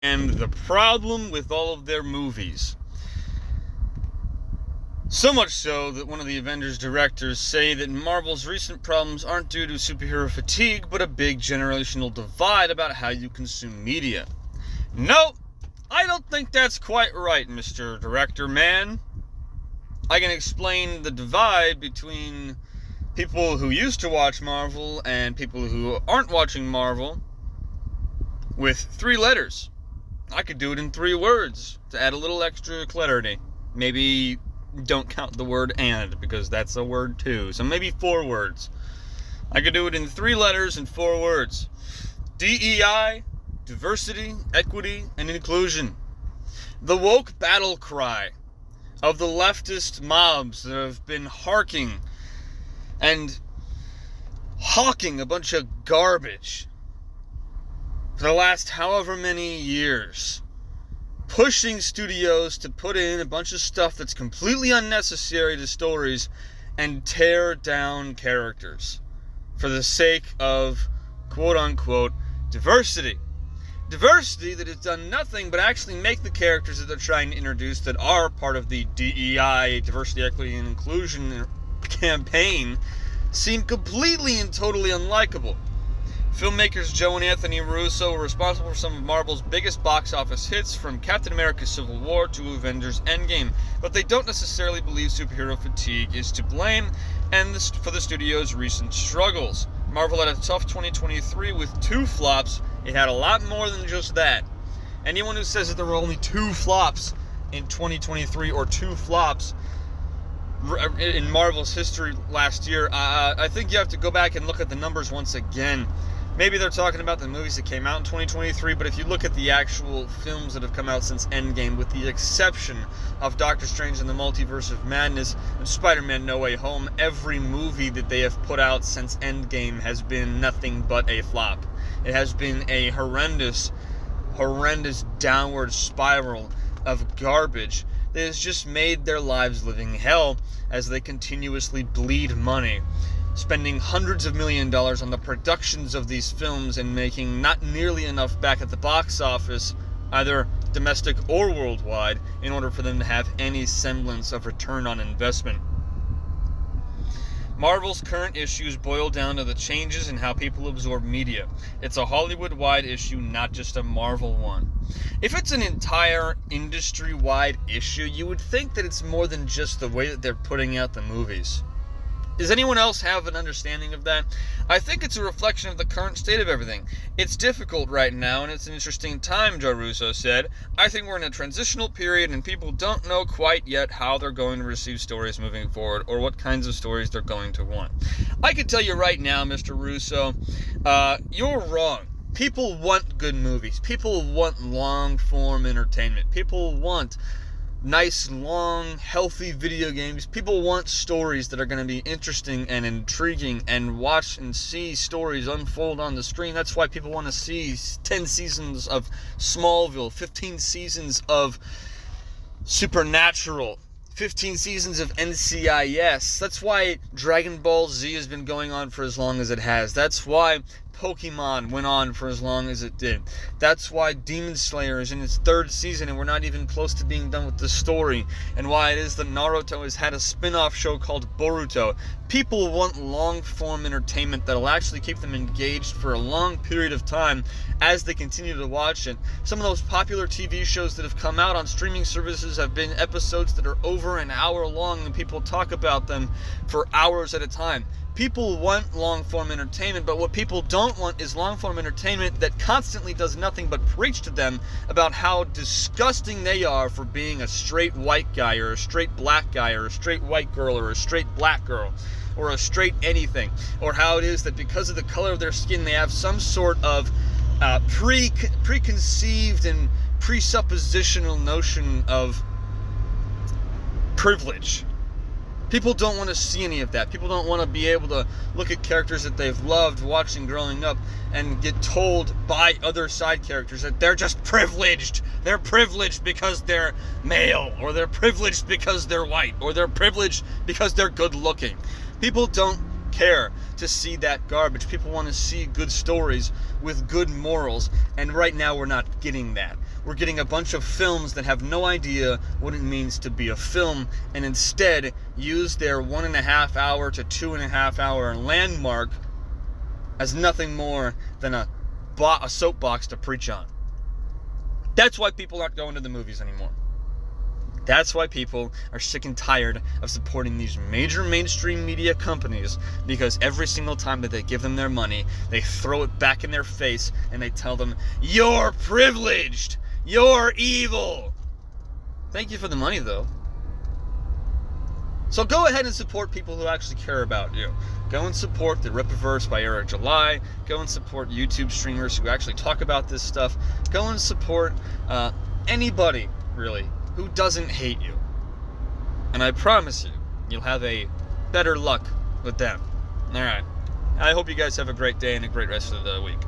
and the problem with all of their movies. So much so that one of the Avengers directors say that Marvel's recent problems aren't due to superhero fatigue, but a big generational divide about how you consume media. Nope, I don't think that's quite right, Mr. Director Man. I can explain the divide between people who used to watch Marvel and people who aren't watching Marvel with 3 letters. I could do it in 3 words to add a little extra clarity. Maybe don't count the word "and" because that's a word too. So maybe 4 words. I could do it in 3 letters and 4 words. DEI, diversity, equity, and inclusion. The woke battle cry of the leftist mobs that have been harking and hawking a bunch of garbage for the last however many years, pushing studios to put in a bunch of stuff that's completely unnecessary to stories and tear down characters for the sake of quote-unquote diversity. Diversity that has done nothing but actually make the characters that they're trying to introduce that are part of the DEI, diversity, equity, and inclusion campaign seem completely and totally unlikable. Filmmakers Joe and Anthony Russo were responsible for some of Marvel's biggest box office hits, from Captain America Civil War to Avengers Endgame, but they don't necessarily believe superhero fatigue is to blame for the studio's recent struggles. Marvel had a tough 2023 with 2 flops. It had a lot more than just that. Anyone who says that there were only 2 flops in 2023 or 2 flops in Marvel's history last year, I think you have to go back and look at the numbers once again. Maybe they're talking about the movies that came out in 2023, but if you look at the actual films that have come out since Endgame, with the exception of Doctor Strange and the Multiverse of Madness and Spider-Man No Way Home, every movie that they have put out since Endgame has been nothing but a flop. It has been a horrendous downward spiral of garbage that has just made their lives living hell as they continuously bleed money, spending hundreds of $millions on the productions of these films and making not nearly enough back at the box office, either domestic or worldwide, in order for them to have any semblance of return on investment. Marvel's current issues boil down to the changes in how people absorb media. It's a Hollywood-wide issue, not just a Marvel one. If it's an entire industry-wide issue, you would think that it's more than just the way that they're putting out the movies. Does anyone else have an understanding of that? I think it's a reflection of the current state of everything. It's difficult right now, and it's an interesting time, Joe Russo said. I think we're in a transitional period, and people don't know quite yet how they're going to receive stories moving forward, or what kinds of stories they're going to want. I can tell you right now, Mr. Russo, you're wrong. People want good movies. People want long-form entertainment. People want nice, long, healthy video games. People want stories that are going to be interesting and intriguing, and watch and see stories unfold on the screen. That's why people want to see 10 seasons of Smallville, 15 seasons of Supernatural, 15 seasons of NCIS. That's why Dragon Ball Z has been going on for as long as it has. That's why Pokemon went on for as long as it did. That's why Demon Slayer is in its 3rd season and we're not even close to being done with the story, and why it is that Naruto has had a spin-off show called Boruto. People want long-form entertainment that'll actually keep them engaged for a long period of time as they continue to watch it. Some of those popular TV shows that have come out on streaming services have been episodes that are over an hour long, and people talk about them for hours at a time. People want long-form entertainment, but what people don't want is long-form entertainment that constantly does nothing but preach to them about how disgusting they are for being a straight white guy, or a straight black guy, or a straight white girl, or a straight black girl, or a straight anything, or how it is that because of the color of their skin they have some sort of preconceived and presuppositional notion of privilege. People don't want to see any of that. People don't want to be able to look at characters that they've loved watching growing up and get told by other side characters that they're just privileged. They're privileged because they're male, or they're privileged because they're white, or they're privileged because they're good looking. People don't care to see that garbage. People want to see good stories with good morals, and right now we're not getting that. we're getting a bunch of films that have no idea what it means to be a film, and instead use their 1.5 hour to 2.5 hour landmark as nothing more than a soapbox to preach on. That's why people aren't going to the movies anymore. That's why people are sick and tired of supporting these major mainstream media companies, because every single time that they give them their money, they throw it back in their face and they tell them, "You're privileged! You're evil!" Thank you for the money, though. So go ahead and support people who actually care about you. Go and support The Rippaverse by Eric July. Go and support YouTube streamers who actually talk about this stuff. Go and support anybody, really, who doesn't hate you. And I promise you, you'll have a better luck with them. Alright. I hope you guys have a great day and a great rest of the week.